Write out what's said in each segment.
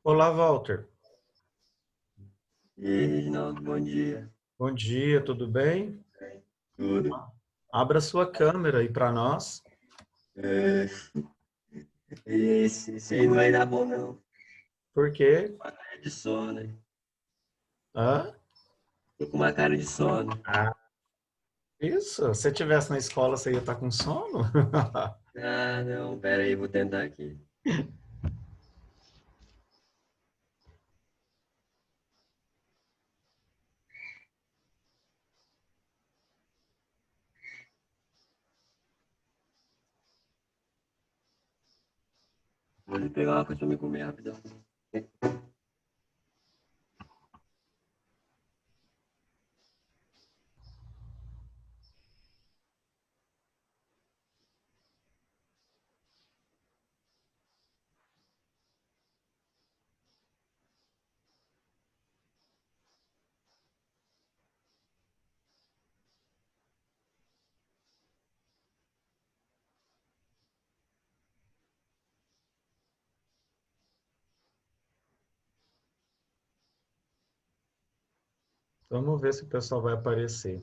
Olá, Walter. E aí, Reginaldo, bom dia. Bom dia, tudo bem? Tudo? Abra sua câmera aí para nós. É, esse aí não vai dar bom, não. Por quê? Uma cara de sono, né? Hã? Tô com uma cara de sono. Ah, isso. Se você estivesse na escola, você ia estar com sono? Ah, não, pera aí, vou tentar aqui. Vou ali pegar uma coisa pra me comer rapidão. Vamos ver se o pessoal vai aparecer.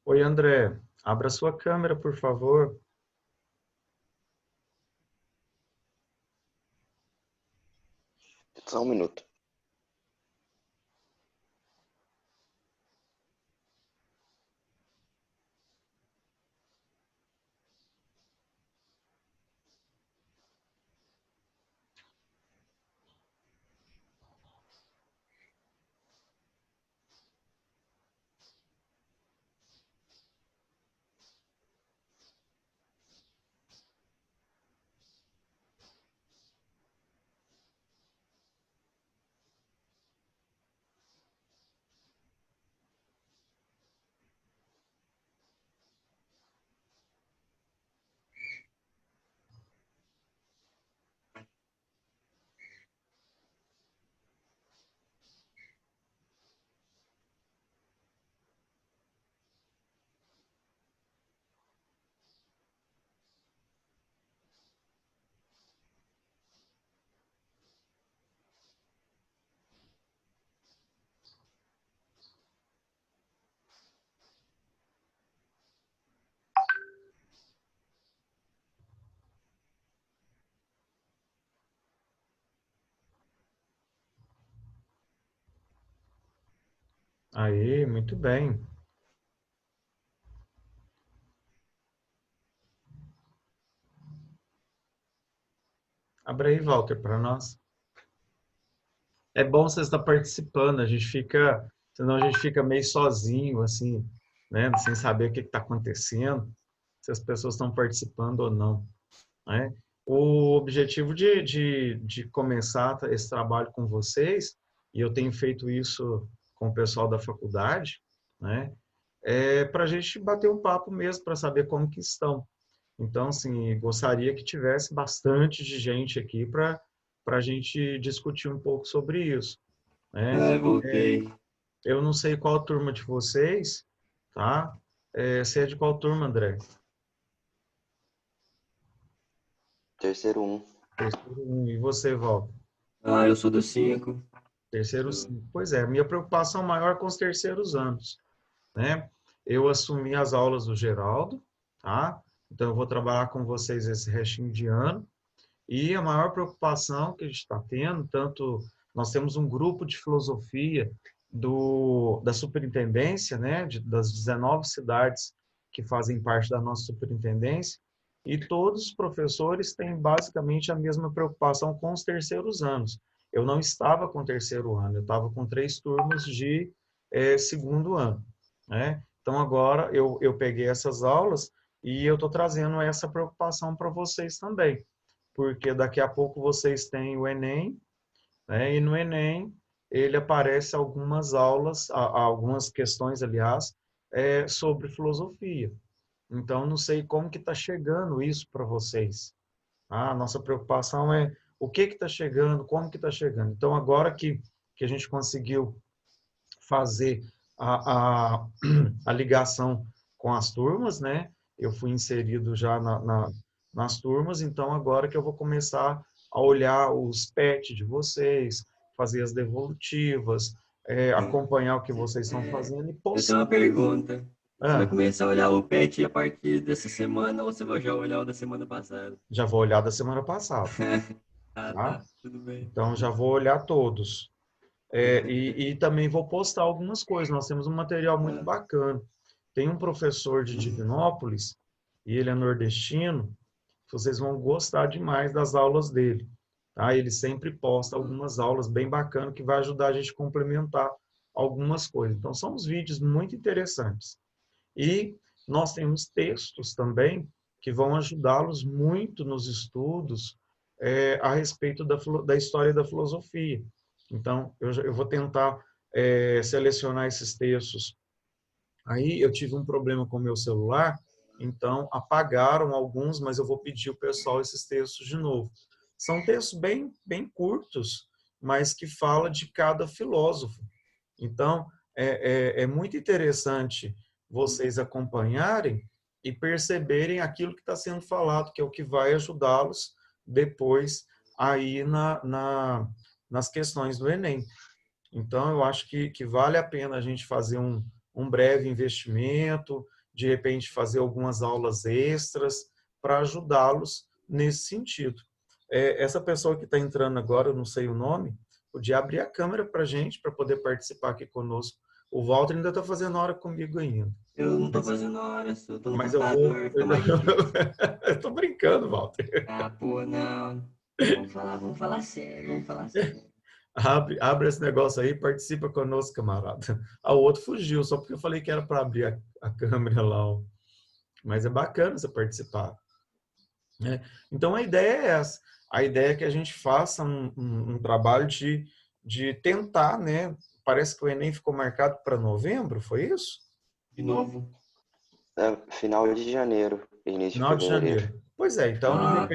Oi, André. Abra sua câmera, por favor. Só um minuto. Aí, muito bem. Abra aí, Walter, para nós. É bom você estar participando, senão a gente fica meio sozinho, assim, né? Sem saber o que está acontecendo, se as pessoas estão participando ou não, né? O objetivo de começar esse trabalho com vocês, e eu tenho feito isso com o pessoal da faculdade, né? É para a gente bater um papo mesmo, para saber como que estão. Então, assim, gostaria que tivesse bastante de gente aqui para a gente discutir um pouco sobre isso, né? É, voltei. Eu não sei qual turma de vocês, tá? Você é de qual turma, André? Terceiro um. Terceiro um. E você, Val? Ah, eu sou do 5. Terceiro 5. Pois é, minha preocupação maior é com os terceiros anos, né? Eu assumi as aulas do Geraldo, tá? Então, eu vou trabalhar com vocês esse restinho de ano. E a maior preocupação que a gente está tendo, tanto nós temos um grupo de filosofia da superintendência, né, das 19 cidades que fazem parte da nossa superintendência, E todos os professores têm basicamente a mesma preocupação com os terceiros anos. Eu não estava com terceiro ano, eu estava com 3 turmas de segundo ano, né? Então, agora eu peguei essas aulas e eu estou trazendo essa preocupação para vocês também, porque daqui a pouco vocês têm o Enem, né? E no Enem ele aparece algumas aulas, algumas questões, aliás, sobre filosofia. Então, não sei como que está chegando isso para vocês. A nossa preocupação é o que está chegando, como que está chegando. Então, agora que a gente conseguiu fazer a ligação com as turmas, né? Eu fui inserido já nas turmas, então agora que eu vou começar a olhar os PET de vocês, fazer as devolutivas, acompanhar o que vocês estão fazendo e Eu tenho postar. uma pergunta. Você vai Ah, começar a olhar o PET a partir dessa semana ou você vai já olhar o da semana passada? já vou olhar da semana passada, Ah, tá? tá. Tudo bem. Então já vou olhar todos. E também vou postar algumas coisas. Nós temos um material muito Ah, bacana. Tem um professor de Divinópolis, e ele é nordestino, vocês vão gostar demais das aulas dele. Tá? Ele sempre posta algumas aulas bem bacanas que vai ajudar a gente a complementar algumas coisas. Então, são uns vídeos muito interessantes. E nós temos textos também que vão ajudá-los muito nos estudos a respeito da história da filosofia. Então, eu vou tentar selecionar esses textos. Aí eu tive um problema com o meu celular, então apagaram alguns, mas eu vou pedir o pessoal esses textos de novo. São textos bem curtos, mas que fala de cada filósofo. Então, é muito interessante vocês acompanharem e perceberem aquilo que está sendo falado, que é o que vai ajudá-los depois aí nas questões do Enem. Então, eu acho que vale a pena a gente fazer um breve investimento, de repente fazer algumas aulas extras para ajudá-los nesse sentido. Essa pessoa que está entrando agora, eu não sei o nome, podia abrir a câmera para a gente, para poder participar aqui conosco. O Walter ainda está fazendo hora comigo ainda. eu não tô Mas, fazendo horas, eu tô no mas eu vou. computador, fica mais difícil. Eu estou brincando, Walter. Ah, pô, não. Vamos falar sério, vamos falar sério. Abre esse negócio aí, participa conosco, camarada. O outro fugiu, só porque eu falei que era para abrir a câmera lá. Ó. Mas é bacana você participar. Né? Então a ideia é essa. A ideia é que a gente faça um trabalho de tentar, né? Parece que o Enem ficou marcado para novembro, foi isso? De novo. Final de janeiro, início de Final de fevereiro. janeiro. Pois é, então Ah,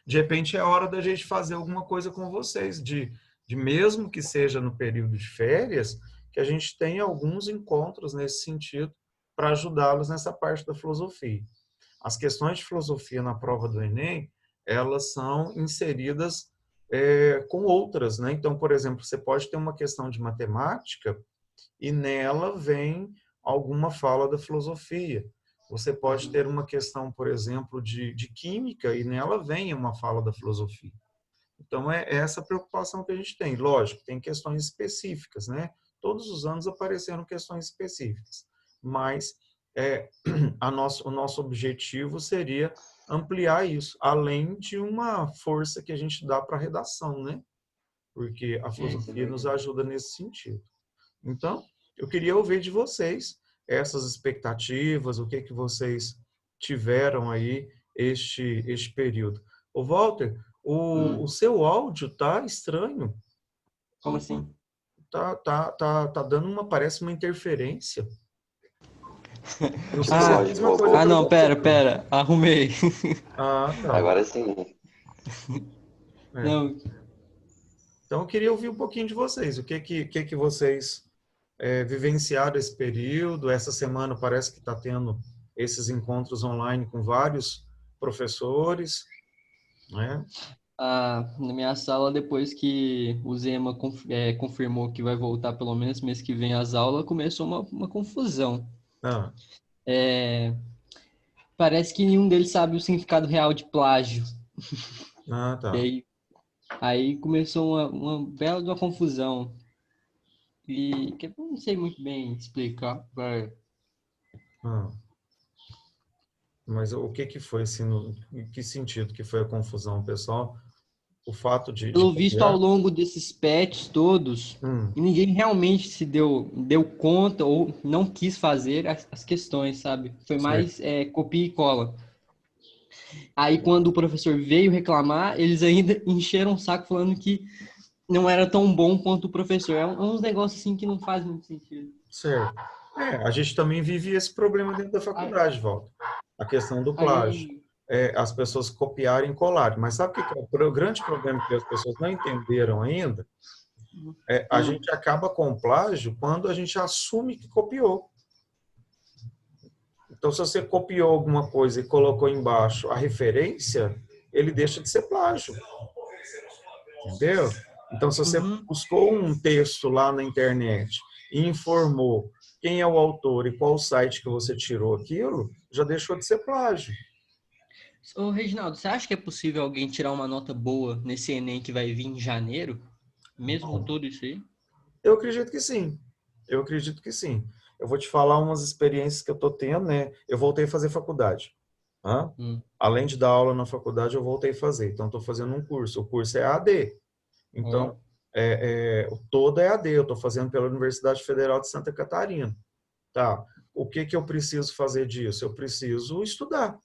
de repente é hora da gente fazer alguma coisa com vocês, de mesmo que seja no período de férias, que a gente tenha alguns encontros nesse sentido para ajudá-los nessa parte da filosofia. As questões de filosofia na prova do Enem, elas são inseridas com outras, né? Então, por exemplo, você pode ter uma questão de matemática e nela vem alguma fala da filosofia. Você pode ter uma questão, por exemplo, de química e nela vem uma fala da filosofia. Então, é essa preocupação que a gente tem. Lógico, tem questões específicas, né? Todos os anos apareceram questões específicas, mas o nosso objetivo seria ampliar isso, além de uma força que a gente dá para a redação, né? Porque a isso é filosofia nos verdade. ajuda nesse sentido. Então, eu queria ouvir de vocês essas expectativas, o que que vocês tiveram aí este período. O Walter, o Hum, seu áudio tá estranho, como assim? tá dando parece uma interferência. Não sei se O é a Ah, áudio mesma coisa robô. para não, você, não. pera, arrumei. Ah, tá. Agora sim. É. Não, Então, eu queria ouvir um pouquinho de vocês. O que vocês vivenciaram esse período? Essa semana parece que está tendo esses encontros online com vários professores, né? na minha sala, depois que o Zema confirmou que vai voltar pelo menos mês que vem às aulas, começou uma confusão. Ah, Parece que nenhum deles sabe o significado real de plágio. E tá. aí começou uma bela de uma confusão. E que eu não sei muito bem explicar. Ah. Mas o que que foi, assim, em que sentido que foi a confusão, pessoal? O fato de Pelo visto, ao copiar? longo desses patches todos, Hum, ninguém realmente deu conta ou não quis fazer as questões, sabe? Foi certo. mais copia e cola. Aí, quando o professor veio reclamar, eles ainda encheram o saco falando que não era tão bom quanto o professor. É uns negócios assim que não faz muito sentido. Certo. A gente também vive esse problema dentro da Aí, faculdade, Walter. A questão do plágio. aí As pessoas copiarem e colarem. Mas sabe o que que é o grande problema que as pessoas não entenderam ainda? A hum, gente acaba com o plágio quando a gente assume que copiou. Então, se você copiou alguma coisa e colocou embaixo a referência, ele deixa de ser plágio. Entendeu? Então, se você uhum. buscou um texto lá na internet e informou quem é o autor e qual site que você tirou aquilo, já deixou de ser plágio. Ô, Reginaldo, você acha que é possível alguém tirar uma nota boa nesse Enem que vai vir em janeiro? Mesmo com Bom, tudo isso aí? eu acredito que sim. Eu acredito que sim. Eu vou te falar umas experiências que eu estou tendo, né? Eu voltei a fazer faculdade. Tá? Hum, Além de dar aula na faculdade, eu voltei a fazer. Então, estou fazendo um curso. O curso é AD. ó. Então, todo é AD. Eu estou fazendo pela Universidade Federal de Santa Catarina. Tá? O que que eu preciso fazer disso? Eu preciso estudar.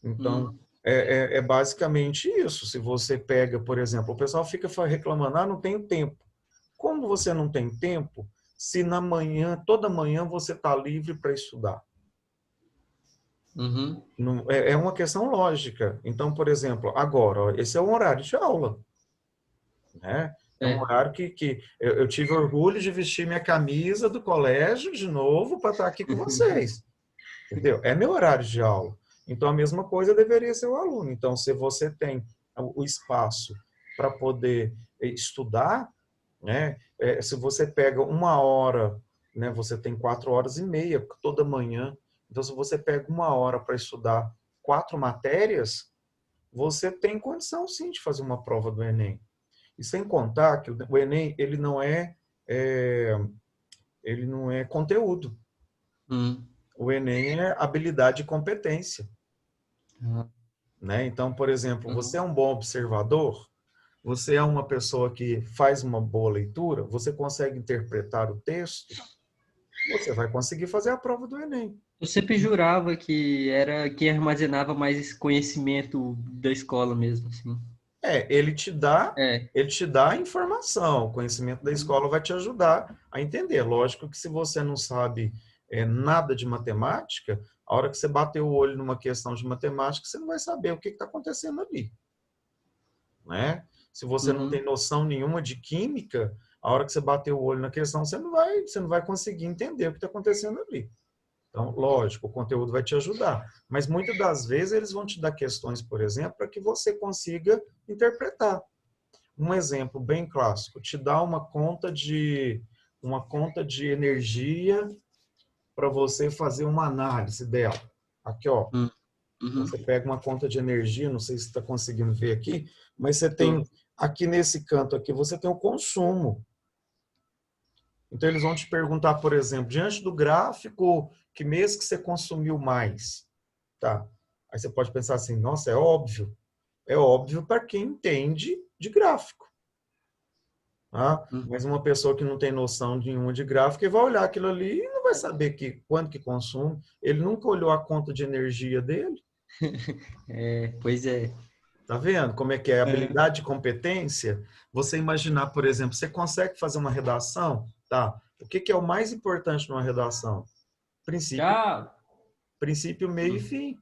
Então, Hum. é basicamente isso. Se você pega, por exemplo, o pessoal fica reclamando, não tenho tempo. Como você não tem tempo, se na manhã, toda manhã você está livre para estudar? Uhum. É uma questão lógica. Então, por exemplo, agora, ó, esse é um horário de aula, né? É um É. horário que eu tive orgulho de vestir minha camisa do colégio de novo para estar aqui com vocês. Entendeu? É meu horário de aula. Então, a mesma coisa deveria ser o aluno. Então, se você tem o espaço para poder estudar, né? Se você pega uma hora, né? Você tem 4 horas e meia toda manhã. Então, se você pega uma hora para estudar 4 matérias, você tem condição, sim, de fazer uma prova do Enem. E sem contar que o Enem, é, ele não é conteúdo. Hum. O Enem é habilidade e competência. Ah, Né? Então, por exemplo, você uhum. é um bom observador, você é uma pessoa que faz uma boa leitura, você consegue interpretar o texto, você vai conseguir fazer a prova do Enem. Eu sempre jurava que era quem armazenava mais esse conhecimento da escola mesmo, assim. Ele te dá, É. ele te dá a informação, o conhecimento da escola vai te ajudar a entender. Lógico que se você não sabe nada de matemática, a hora que você bater o olho numa questão de matemática, você não vai saber o que está acontecendo ali. Né? Se você não tem Uhum. noção nenhuma de química, a hora que você bater o olho na questão, você não vai conseguir entender o que está acontecendo ali. Então, lógico, o conteúdo vai te ajudar, mas muitas das vezes eles vão te dar questões, por exemplo, para que você consiga interpretar. Um exemplo bem clássico, te dá uma conta de energia para você fazer uma análise dela. Aqui, ó, Hum. Uhum. você pega uma conta de energia, não sei se está conseguindo ver aqui, mas você Tô. tem aqui nesse canto aqui, você tem o consumo. Então eles vão te perguntar, por exemplo, diante do gráfico, que mês que você consumiu mais? Tá. Aí você pode pensar assim, nossa, é óbvio. É óbvio para quem entende de gráfico. Tá? Hum. Mas uma pessoa que não tem noção nenhuma de gráfico, ele vai olhar aquilo ali e não vai saber quanto que consome. Ele nunca olhou a conta de energia dele. Pois é. Tá vendo como é que é? É. Habilidade e competência. Você imaginar, por exemplo, você consegue fazer uma redação? Tá. O que que é o mais importante numa redação? Princípio, Já. princípio, meio e Hum. fim.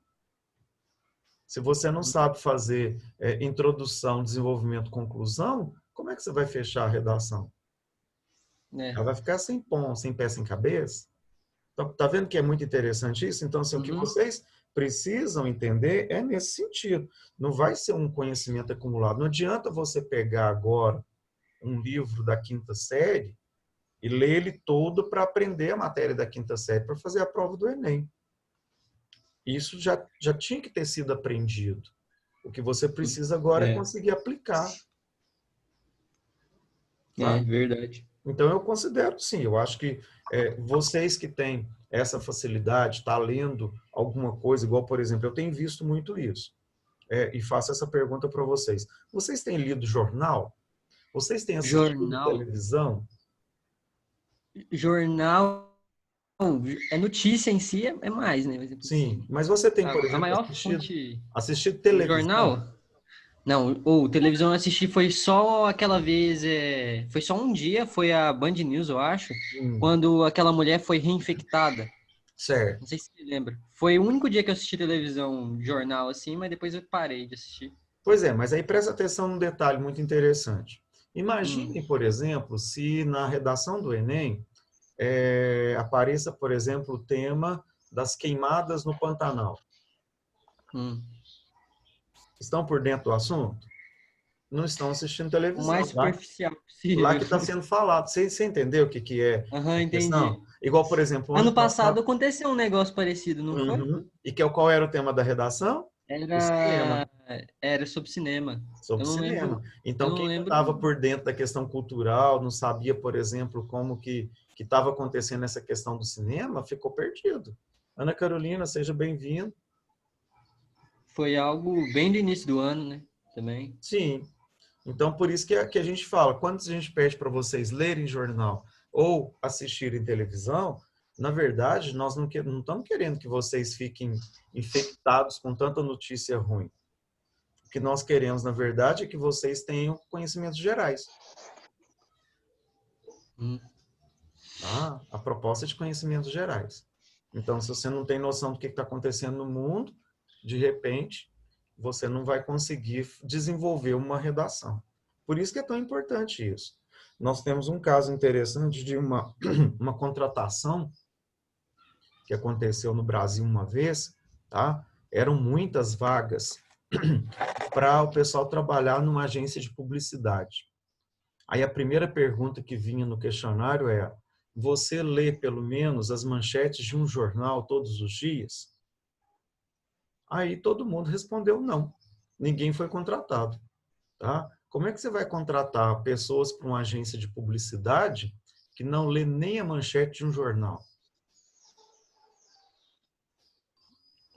Se você não sabe fazer introdução, desenvolvimento, conclusão, como é que você vai fechar a redação? É. Ela vai ficar sem pão, sem pé, sem cabeça. Então, tá vendo que é muito interessante isso? Então, assim, o que Uhum. vocês precisam entender é nesse sentido. Não vai ser um conhecimento acumulado. Não adianta você pegar agora um livro da quinta série e ler ele todo para aprender a matéria da quinta série, para fazer a prova do Enem. Isso já tinha que ter sido aprendido. O que você precisa agora é É. conseguir aplicar. É Tá? verdade. Então, eu considero sim. Eu acho que vocês que têm essa facilidade, está lendo alguma coisa, igual, por exemplo, eu tenho visto muito isso. E faço essa pergunta para vocês. Vocês têm lido jornal? Vocês têm assistido Jornal. televisão? Jornal. É notícia em si, é mais, né? Por exemplo, Sim, mas você tem, por a exemplo, maior fonte. assistido O televisão? jornal? Não, o televisão eu assisti foi só aquela vez, foi só um dia, foi a Band News, eu acho, Hum, quando aquela mulher foi reinfectada. certo. Não sei se você lembra. Foi o único dia que eu assisti televisão, jornal, assim, mas depois eu parei de assistir. Pois é, mas aí presta atenção num detalhe muito interessante. Hum, Imagine, por exemplo, se na redação do Enem apareça, por exemplo, o tema das queimadas no Pantanal. hum. Estão por dentro do assunto? Não estão assistindo O mais televisão. superficial Lá possível. que está sendo falado. Você entendeu o que é Aham, a questão? entendi. Igual, por exemplo, ano Ano passado passado. aconteceu um negócio parecido, não foi? Uhum. E qual era o tema da redação? O cinema. Era, era sobre cinema. Sobre cinema. Eu Então, não quem não lembro. estava por dentro da questão cultural, não sabia, por exemplo, como que estava acontecendo essa questão do cinema, ficou perdido. Ana Carolina, seja bem-vinda. Foi algo bem do início do ano, né? Também. Sim. Então, por isso que a gente fala, quando a gente pede para vocês lerem jornal ou assistirem televisão, na verdade, nós não estamos querendo que vocês fiquem infectados com tanta notícia ruim. O que nós queremos, na verdade, é que vocês tenham conhecimentos gerais. Hum. Tá? A proposta é de conhecimentos gerais. Então, se você não tem noção do que está acontecendo no mundo, de repente, você não vai conseguir desenvolver uma redação. Por isso que é tão importante isso. Nós temos um caso interessante de uma contratação que aconteceu no Brasil uma vez, tá? Eram muitas vagas para o pessoal trabalhar numa agência de publicidade. Aí a primeira pergunta que vinha no questionário é: você lê pelo menos as manchetes de um jornal todos os dias? Aí todo mundo respondeu não. Ninguém foi contratado, tá? Como é que você vai contratar pessoas para uma agência de publicidade que não lê nem a manchete de um jornal?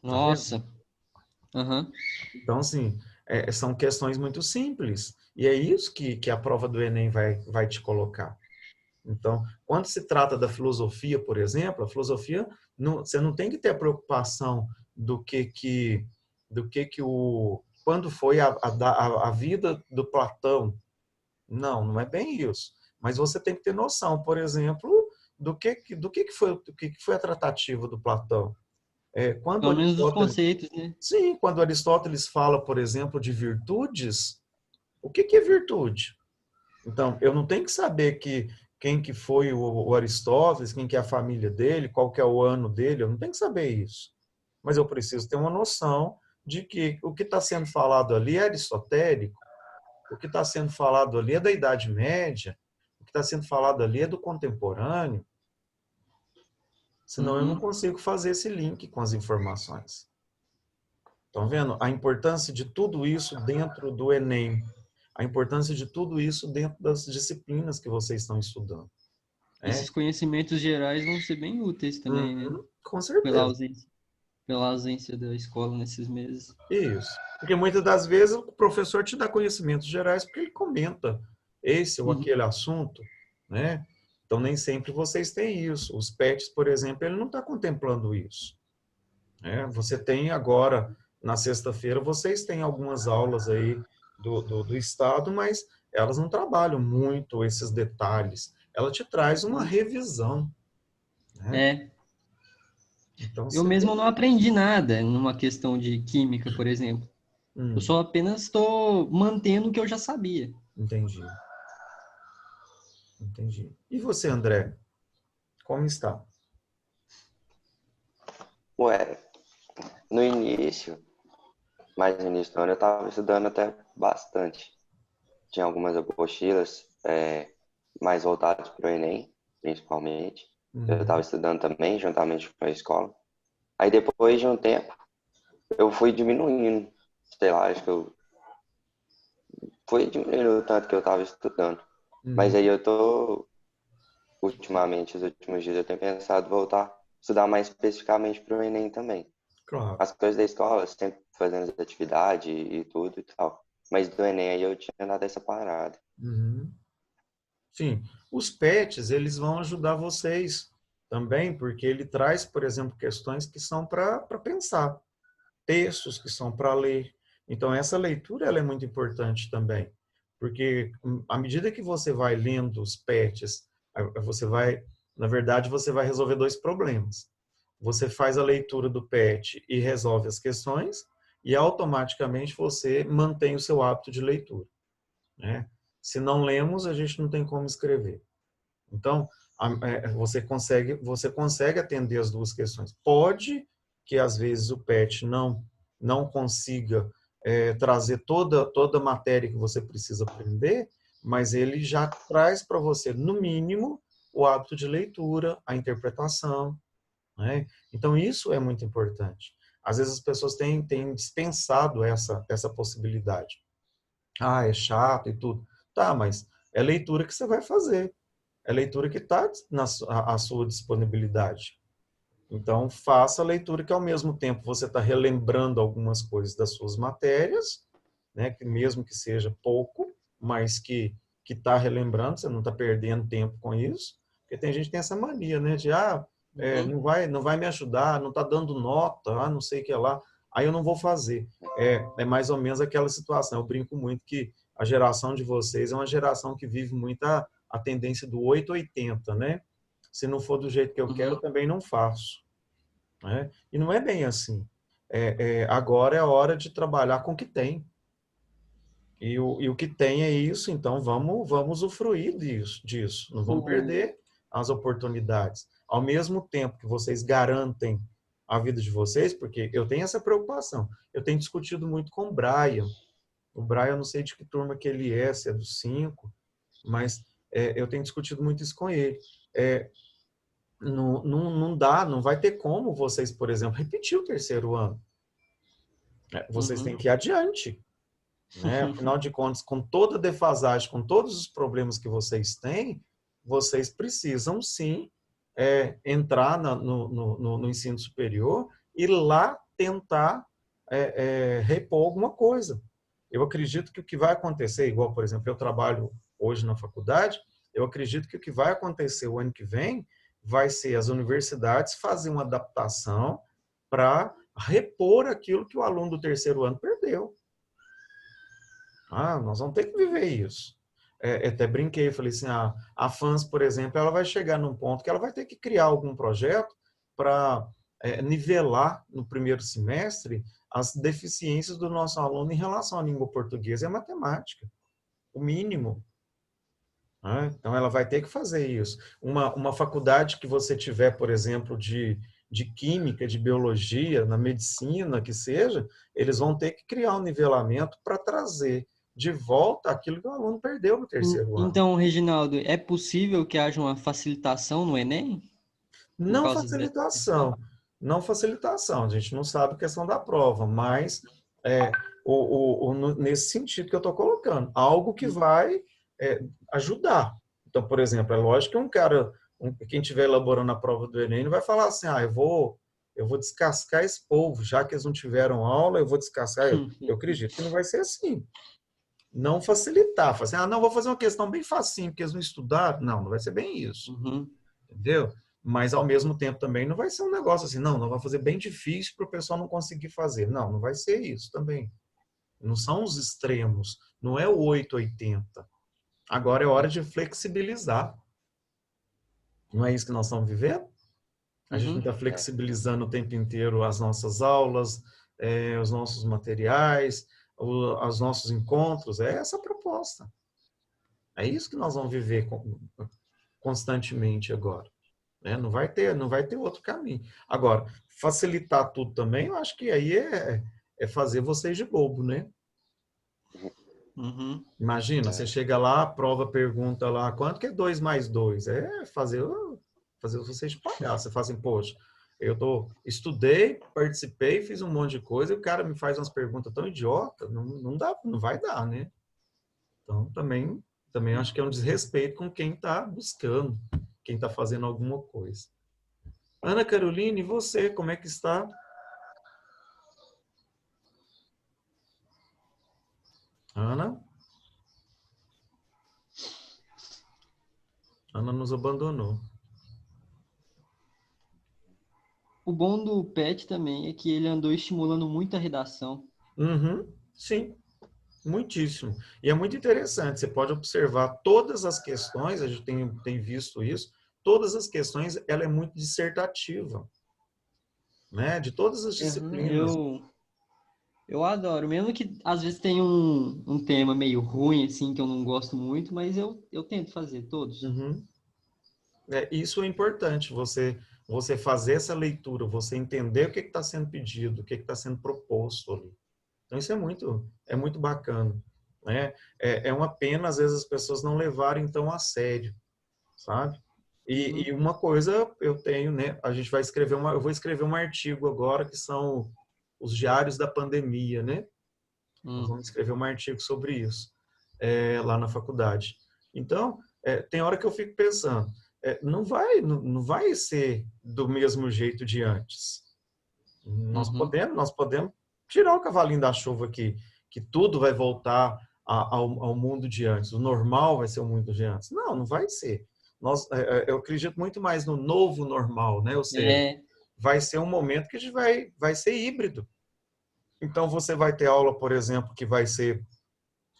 Tá vendo? Nossa. Aham. Então, assim, são questões muito simples. E é isso que a prova do Enem vai te colocar. Então, quando se trata da filosofia, por exemplo, a filosofia, você não tem que ter a preocupação quando foi a vida do Platão. Não, não é bem isso. Mas você tem que ter noção, por exemplo, do que foi a tratativa do Platão. Quando Pelo menos dos Aristóteles, conceitos, né? sim, quando Aristóteles fala, por exemplo, de virtudes, o que é virtude? Então, eu não tenho que saber quem que foi o Aristóteles, quem que é a família dele, qual que é o ano dele, eu não tenho que saber isso. Mas eu preciso ter uma noção de que o que está sendo falado ali é aristotélico, o que está sendo falado ali é da Idade Média, o que está sendo falado ali é do contemporâneo, senão eu não Uhum. consigo fazer esse link com as informações. Estão vendo a importância de tudo isso dentro do Enem? A importância de tudo isso dentro das disciplinas que vocês estão estudando. Esses conhecimentos gerais vão ser bem úteis também, né? Com Pela certeza. ausência, pela ausência da escola nesses meses. Isso. Porque muitas das vezes o professor te dá conhecimentos gerais porque ele comenta esse ou Uhum. aquele assunto, né? Então, nem sempre vocês têm isso. Os PETs, por exemplo, ele não está contemplando isso. Né? Você tem agora, na sexta-feira, vocês têm algumas aulas aí do Estado, mas elas não trabalham muito esses detalhes. Ela te traz uma revisão. Né? É, Então, eu você mesmo tem... não aprendi nada numa questão de química, por exemplo. Eu só apenas estou mantendo o que eu já sabia. Entendi. Entendi. E você, André? Como está? Ué, no início, mais no início do ano, eu estava estudando até bastante. Tinha algumas apostilas mais voltadas para o Enem, principalmente. Eu estava estudando também, juntamente com a escola. Aí depois de um tempo, eu fui diminuindo. Sei lá, acho que eu fui diminuindo o tanto que eu estava estudando. Mas aí eu tô, ultimamente, os últimos dias, eu tenho pensado em voltar estudar mais especificamente para o Enem também. Claro. As coisas da escola, sempre fazendo as atividades e tudo e tal. Mas do Enem aí eu tinha dado essa parada. Uhum. Sim, os PETs, eles vão ajudar vocês também, porque ele traz, por exemplo, questões que são para pensar, textos que são para ler. Então, essa leitura ela é muito importante também, porque à medida que você vai lendo os PETs, você vai, na verdade, você vai resolver dois problemas. Você faz a leitura do PET e resolve as questões, e automaticamente você mantém o seu hábito de leitura, né? Se não lemos, a gente não tem como escrever. Então, você consegue atender as duas questões. Pode que, às vezes, o PET não consiga trazer toda a matéria que você precisa aprender, mas ele já traz para você, no mínimo, o hábito de leitura, a interpretação, né? Então, isso é muito importante. Às vezes, as pessoas têm dispensado essa possibilidade. Ah, é chato e tudo. Tá, mas é leitura que você vai fazer. É leitura que está à sua disponibilidade. Então, faça a leitura que, ao mesmo tempo, você está relembrando algumas coisas das suas matérias, né, que mesmo que seja pouco, mas que está relembrando, você não está perdendo tempo com isso, porque tem gente que tem essa mania, né, de, Uhum. não vai me ajudar, não está dando nota, não sei o que lá, aí eu não vou fazer. É mais ou menos aquela situação. Eu brinco muito que a geração de vocês é uma geração que vive muito a tendência do 880, né? Se não for do jeito que eu quero, Uhum. também não faço, né? E não é bem assim. Agora é a hora de trabalhar com o que tem. E o que tem é isso, então vamos usufruir disso. Não vamos O, perder as oportunidades. Ao mesmo tempo que vocês garantem a vida de vocês, porque eu tenho essa preocupação. Eu tenho discutido muito com o Brian. O Brian, eu não sei de que turma que ele é, se é dos 5, mas eu tenho discutido muito isso com ele. Não dá, não vai ter como vocês, por exemplo, repetir o terceiro ano. Vocês têm uhum. que ir adiante, né? Afinal de contas, com toda a defasagem, com todos os problemas que vocês têm, vocês precisam sim entrar no ensino superior e lá tentar repor alguma coisa. Eu acredito que o que vai acontecer, igual, por exemplo, eu trabalho hoje na faculdade, eu acredito que o que vai acontecer o ano que vem vai ser as universidades fazer uma adaptação para repor aquilo que o aluno do terceiro ano perdeu. Nós vamos ter que viver isso. Até brinquei, falei assim, a FANS, por exemplo, ela vai chegar num ponto que ela vai ter que criar algum projeto para nivelar no primeiro semestre as deficiências do nosso aluno em relação à língua portuguesa e à matemática, o mínimo, né? Então, ela vai ter que fazer isso. Uma faculdade que você tiver, por exemplo, de química, de biologia, na medicina, que seja, eles vão ter que criar um nivelamento para trazer de volta aquilo que o aluno perdeu no terceiro ano. Então, Reginaldo, é possível que haja uma facilitação no Enem por Não causa dessa questão? facilitação, não facilitação, a gente não sabe a questão da prova, mas nesse sentido que eu estou colocando, algo que vai ajudar. Então, por exemplo, é lógico que quem estiver elaborando a prova do Enem, não vai falar assim, eu vou descascar esse povo, já que eles não tiveram aula, eu vou descascar. Eu acredito que não vai ser assim. Não facilitar, falar assim, não, vou fazer uma questão bem facinho, porque eles não estudaram. Não, não vai ser bem isso. Uhum. Entendeu? Mas, ao mesmo tempo, também não vai ser um negócio assim, não vai fazer bem difícil para o pessoal não conseguir fazer. Não, não vai ser isso também. Não são os extremos, não é o 880. Agora é hora de flexibilizar. Não é isso que nós estamos vivendo? A gente não Uhum. está flexibilizando o tempo inteiro as nossas aulas, os nossos materiais, os nossos encontros. É essa a proposta. É isso que nós vamos viver constantemente agora. Né? Não vai ter outro caminho. Agora, facilitar tudo também, eu acho que aí é fazer vocês de bobo, né? Uhum. Imagina, você chega lá, prova, pergunta lá, quanto que é 2 mais 2? É fazer vocês de palhaço. Você fala assim, poxa, estudei, participei, fiz um monte de coisa, e o cara me faz umas perguntas tão idiota, não dá, não vai dar, né? Então, também acho que é um desrespeito com quem está buscando, quem está fazendo alguma coisa. Ana Carolina, e você, como é que está? Ana? Ana nos abandonou. O bom do PET também é que ele andou estimulando muito a redação. Uhum, sim, muitíssimo. E é muito interessante, você pode observar todas as questões, a gente tem visto isso, todas as questões, ela é muito dissertativa, né? De todas as Uhum, disciplinas. eu adoro, mesmo que às vezes tem um tema meio ruim, assim, que eu não gosto muito, mas eu tento fazer todos. Uhum. Isso é importante, você fazer essa leitura, você entender o que está sendo pedido, o que está sendo proposto ali. Então, isso é muito bacana, né? É uma pena, às vezes, as pessoas não levarem tão a sério, sabe? E Uhum. uma coisa eu tenho, né? Eu vou escrever um artigo agora que são os diários da pandemia, né? Nós Hum. vamos escrever um artigo sobre isso lá na faculdade. Então, tem hora que eu fico pensando, não vai ser do mesmo jeito de antes. Uhum. Nós podemos tirar o cavalinho da chuva aqui, que tudo vai voltar ao mundo de antes, o normal vai ser o mundo de antes. Não, não vai ser. Eu acredito muito mais no novo normal, né? Ou seja, É, vai ser um momento que a gente vai ser híbrido. Então, você vai ter aula, por exemplo, que vai ser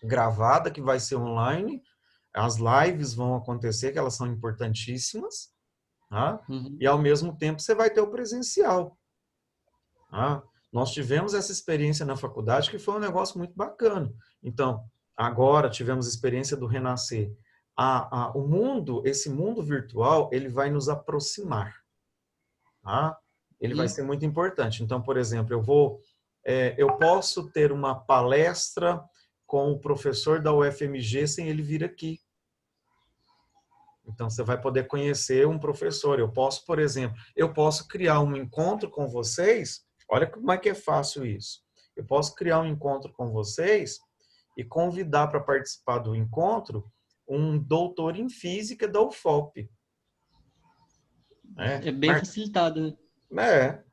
gravada, que vai ser online, as lives vão acontecer, que elas são importantíssimas, tá? uhum. E, ao mesmo tempo, você vai ter o presencial. Ah, nós tivemos essa experiência na faculdade que foi um negócio muito bacana. Então, agora tivemos a experiência do Renascer. O mundo, esse mundo virtual, ele vai nos aproximar. Tá? Ele vai E, ser muito importante. Então, por exemplo, eu posso ter uma palestra com o professor da UFMG sem ele vir aqui. Então, você vai poder conhecer um professor. Eu posso, por exemplo, eu posso criar um encontro com vocês. Olha como é que é fácil isso. Eu posso criar um encontro com vocês e convidar para participar do encontro um doutor em física da UFOP. Né? é bem facilitado, né?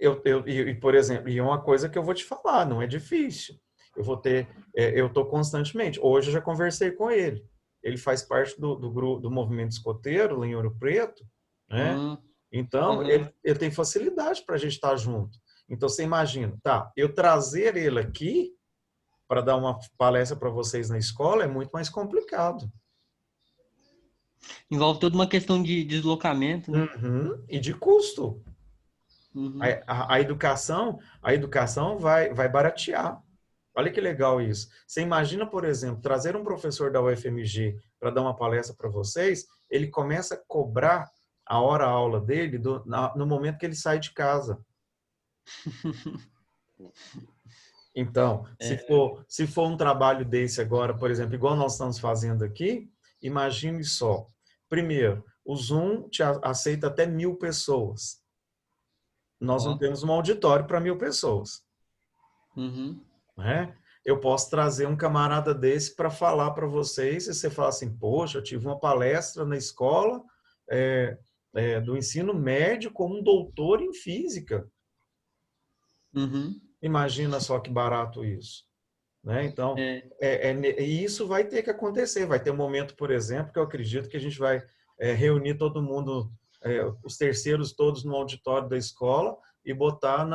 Por exemplo, e é uma coisa que eu vou te falar, não é difícil. Eu estou constantemente. Hoje eu já conversei com ele. Ele faz parte do grupo do movimento escoteiro lá em Ouro Preto, né? Hum, Então uhum. ele tem facilidade para a gente estar junto. Então você imagina, tá? Eu trazer ele aqui para dar uma palestra para vocês na escola é muito mais complicado. Envolve toda uma questão de deslocamento, né? Uhum. E de custo. Uhum. A educação vai baratear. Olha que legal isso. Você imagina, por exemplo, trazer um professor da UFMG para dar uma palestra para vocês, ele começa a cobrar a hora-aula dele no momento que ele sai de casa. Então, É, se for um trabalho desse agora, por exemplo, igual nós estamos fazendo aqui, imagine só. Primeiro, o Zoom aceita até 1.000 pessoas. Nós não ó. temos um auditório para 1.000 pessoas. Uhum. Né? Eu posso trazer um camarada desse para falar para vocês, e você fala assim, poxa, eu tive uma palestra na escola do ensino médio com um doutor em física. Uhum. Imagina só que barato isso. Né? Então, É. e isso vai ter que acontecer. Vai ter um momento, por exemplo, que eu acredito que a gente vai reunir todo mundo, os terceiros todos no auditório da escola e botar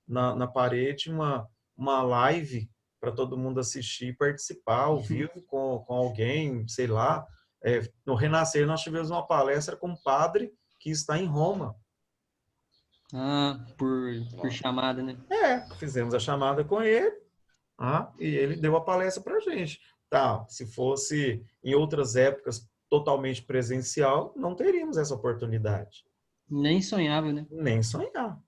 na parede uma live para todo mundo assistir e participar ao vivo com alguém, sei lá. No Renascer, nós tivemos uma palestra com um padre que está em Roma. Ah, por chamada, né? Fizemos a chamada com ele. E ele deu a palestra para a gente. Tá, se fosse em outras épocas totalmente presencial, não teríamos essa oportunidade. Nem sonhava, né? Nem sonhar.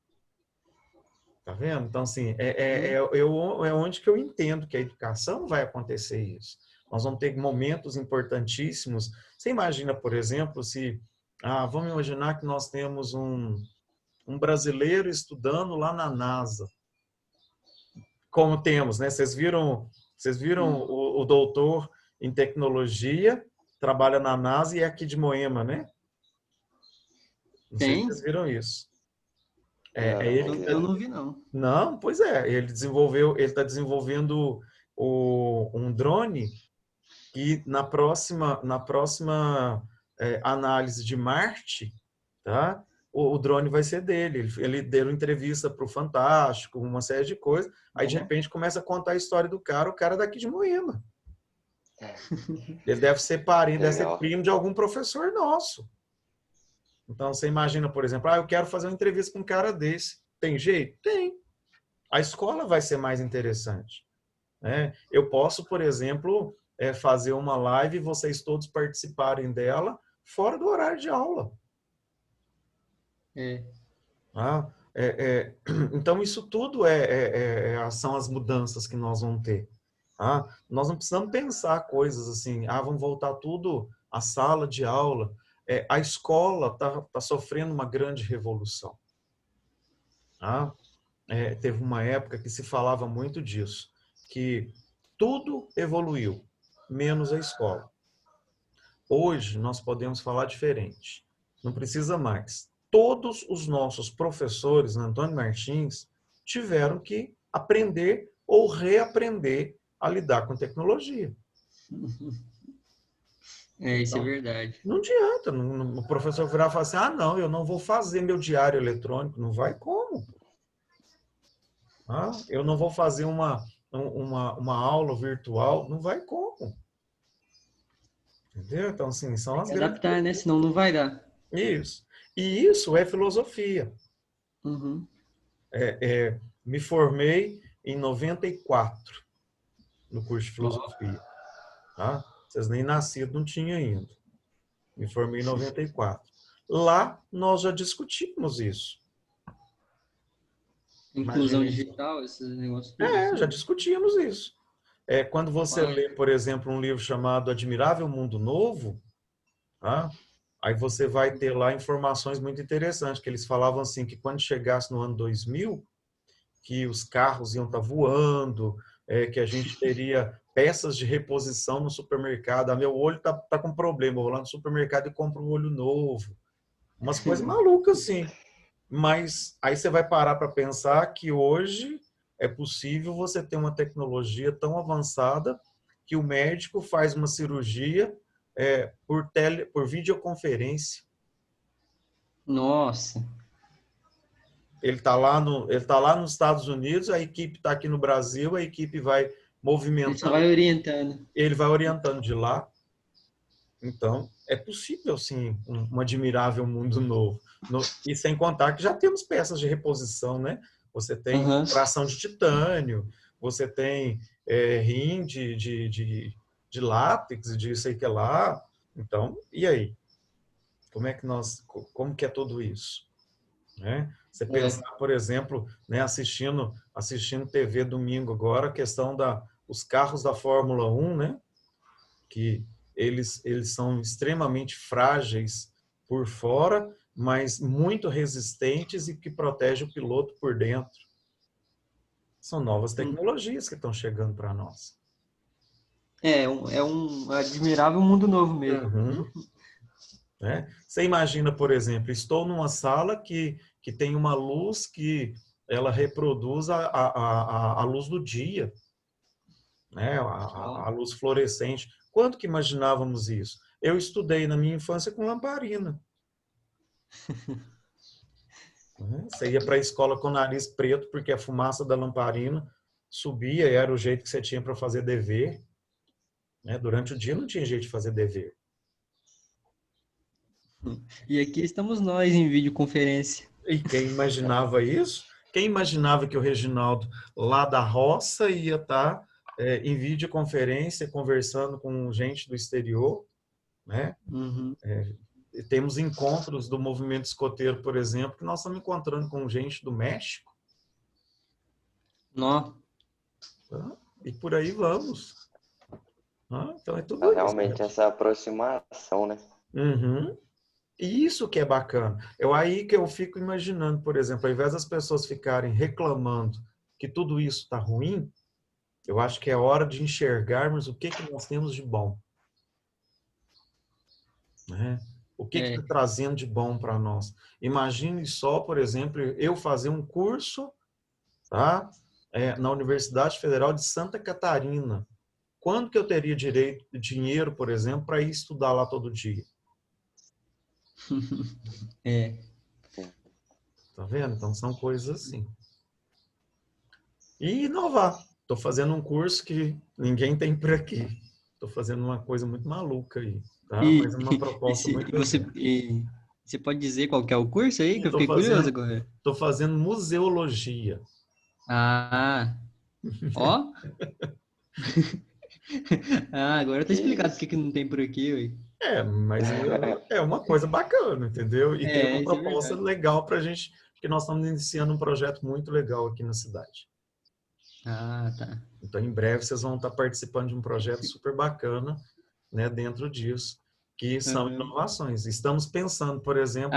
Tá vendo? Então, assim, Uhum. é onde que eu entendo que a educação vai acontecer isso. Nós vamos ter momentos importantíssimos. Você imagina, por exemplo, vamos imaginar que nós temos um brasileiro estudando lá na NASA. Como temos, né? Vocês viram Hum. o doutor em tecnologia, trabalha na NASA e é aqui de Moema, né? Não sei se vocês Tem? viram isso. É ele que Eu não vi, não. Não, pois é, ele está desenvolvendo um drone que na próxima análise de Marte, tá? O drone vai ser dele. Ele deu entrevista para o Fantástico, uma série de coisas. Aí, de Ó. repente, começa a contar a história do cara, o cara daqui de Moema. Ele deve ser parente, deve ser Legal. primo de algum professor nosso. Então, você imagina, por exemplo, eu quero fazer uma entrevista com um cara desse. Tem jeito? Tem. A escola vai ser mais interessante, né? Eu posso, por exemplo, fazer uma live e vocês todos participarem dela fora do horário de aula. É. Ah, então, isso tudo são as mudanças que nós vamos ter. Ah, nós não precisamos pensar coisas assim, vamos voltar tudo à sala de aula. A escola está sofrendo uma grande revolução. Ah, teve uma época que se falava muito disso, que tudo evoluiu, menos a escola. Hoje nós podemos falar diferente. Não precisa mais. Todos os nossos professores, na Antônio Martins, tiveram que aprender ou reaprender a lidar com tecnologia. Isso é Então, verdade. não adianta o professor virar e falar assim, não, eu não vou fazer meu diário eletrônico. Não vai como? Eu não vou fazer uma aula virtual. Não vai como? Entendeu? Então, assim, são Tem as que grandes... adaptar, né? Senão não vai dar. Isso. E isso é filosofia. Uhum. Me formei em 94 no curso de Ó. filosofia. Tá? Vocês nem nascidos não tinham ainda. Me formei em 94. Lá nós já discutimos isso. Inclusão Imagina isso. digital, esses negócios tudo. Já discutimos isso. Quando você Rapaz. lê, por exemplo, um livro chamado Admirável Mundo Novo, tá? Aí você vai ter lá informações muito interessantes, que eles falavam assim, que quando chegasse no ano 2000, que os carros iam estar voando, que a gente teria peças de reposição no supermercado. Meu olho tá com problema, eu vou lá no supermercado e compro um olho novo. Umas coisas malucas, assim. Mas aí você vai parar para pensar que hoje é possível você ter uma tecnologia tão avançada que o médico faz uma cirurgia por videoconferência. Nossa. Ele tá lá nos Estados Unidos, a equipe está aqui no Brasil, a equipe vai Ele só movimentando, vai orientando. ele vai orientando de lá. Então, é possível, sim, um admirável mundo novo. E sem contar que já temos peças de reposição, né? Você tem Aham. tração de titânio, você tem rim de látex, de sei que lá. Então, e aí? Como que é tudo isso? Né? Você É. pensar, por exemplo, né, assistindo TV domingo agora, a questão os carros da Fórmula 1, né? Que eles são extremamente frágeis por fora, mas muito resistentes e que protegem o piloto por dentro. São novas tecnologias que estão chegando para nós. É um admirável mundo novo mesmo. Uhum. Né? Você imagina, por exemplo, estou numa sala que tem uma luz que ela reproduz a luz do dia, né? A luz fluorescente. Quando que imaginávamos isso? Eu estudei na minha infância com lamparina. Você ia para a escola com o nariz preto porque a fumaça da lamparina subia e era o jeito que você tinha para fazer dever. Né? Durante o dia não tinha jeito de fazer dever. E aqui estamos nós em videoconferência. E quem imaginava isso? Quem imaginava que o Reginaldo, lá da roça, ia estar em videoconferência, conversando com gente do exterior? Né? Uhum. Temos encontros do movimento escoteiro, por exemplo, que nós estamos encontrando com gente do México. Nó. Tá? E por aí vamos. Então é tudo isso. Realmente essa aproximação, né? Uhum. E isso que é bacana. Aí que eu fico imaginando, por exemplo, ao invés das pessoas ficarem reclamando que tudo isso está ruim, eu acho que é hora de enxergarmos o que nós temos de bom. Né? O que está trazendo de bom para nós? Imagine só, por exemplo, eu fazer um curso, tá? Na Universidade Federal de Santa Catarina. Quando que eu teria dinheiro, por exemplo, para ir estudar lá todo dia? Tá vendo? Então, são coisas assim. E inovar. Estou fazendo um curso que ninguém tem por aqui. Estou fazendo uma coisa muito maluca aí, tá? Mas uma proposta muito legal. Você pode dizer qual que é o curso aí? Que eu Estou fiquei curioso agora. fazendo museologia. Ah, ó. Agora tá explicado por que não tem por aqui, ué. Mas é uma coisa bacana, entendeu? E tem uma Isso é proposta verdade. legal para a gente, porque nós estamos iniciando um projeto muito legal aqui na cidade. Tá. Então, em breve, vocês vão estar participando de um projeto super bacana, né, dentro disso, que são inovações. Estamos pensando, por exemplo...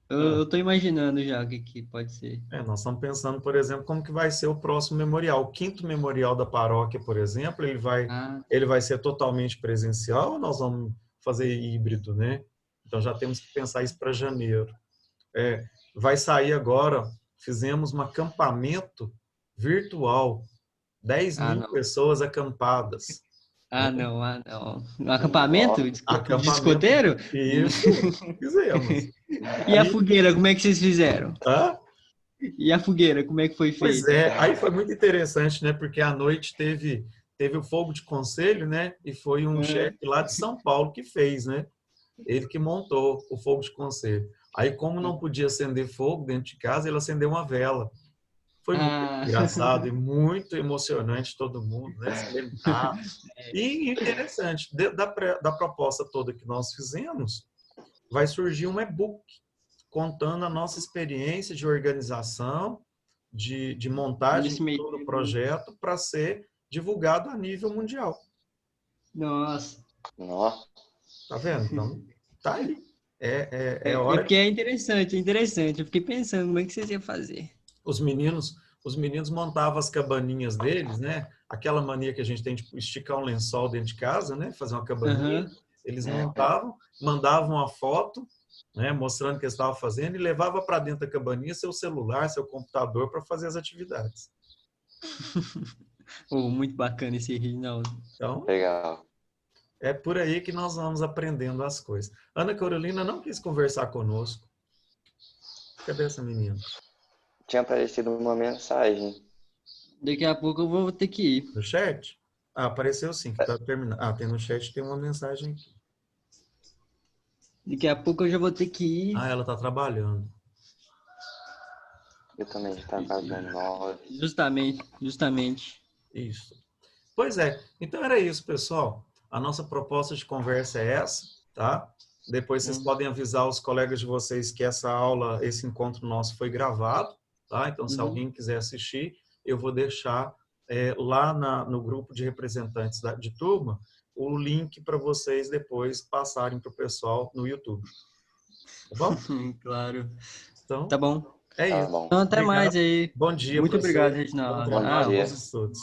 Eu tô imaginando já o que pode ser. Nós estamos pensando, por exemplo, como que vai ser o próximo memorial. O 5º memorial da paróquia, por exemplo, ele vai ser totalmente presencial ou nós vamos fazer híbrido, né? Então, já temos que pensar isso para janeiro. Vai sair agora, fizemos um acampamento virtual, 10.000 pessoas acampadas. Não. Um acampamento de escoteiro? Isso, fizemos. E a fogueira, como é que vocês fizeram? E a fogueira, como é que foi feita? Pois aí foi muito interessante, né? Porque à noite teve o fogo de conselho, né? E foi um chefe lá de São Paulo que fez, né? Ele que montou o fogo de conselho. Aí, como não podia acender fogo dentro de casa, ele acendeu uma vela. Foi muito engraçado e muito emocionante todo mundo, né? Se lembrar. E interessante, da proposta toda que nós fizemos, vai surgir um e-book contando a nossa experiência de organização, de montagem de todo o projeto para ser divulgado a nível mundial. Nossa. Tá vendo? Então, tá aí. Hora porque é interessante. Eu fiquei pensando, como é que vocês iam fazer? Os meninos montavam as cabaninhas deles, né? Aquela mania que a gente tem de esticar um lençol dentro de casa, né? Fazer uma cabaninha. Eles montavam, mandavam uma foto, né? Mostrando o que eles estavam fazendo e levava para dentro da cabaninha seu celular, seu computador para fazer as atividades. Muito bacana esse Rinaldo. Então, legal. É por aí que nós vamos aprendendo as coisas. Ana Carolina não quis conversar conosco. Cadê essa menina? Tinha aparecido uma mensagem. Daqui a pouco eu vou ter que ir. No chat? Apareceu sim, que tá terminando. Tem no chat, tem uma mensagem aqui. Daqui a pouco eu já vou ter que ir. Ela tá trabalhando. Eu também já tava fazendo 9. Justamente. Isso. Pois é. Então era isso, pessoal. A nossa proposta de conversa é essa, tá? Depois vocês podem avisar os colegas de vocês que essa aula, esse encontro nosso foi gravado, tá? Então, se alguém quiser assistir, eu vou deixar lá no grupo de representantes de turma o link para vocês depois passarem para o pessoal no YouTube. Tá bom? Claro. Então, tá bom. É isso. Bom. Então, até mais aí. Bom dia. Muito obrigado, Reginaldo. Bom dia. Bom dia. Bons estudos.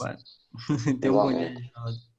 Tenha um bom dia, Reginaldo.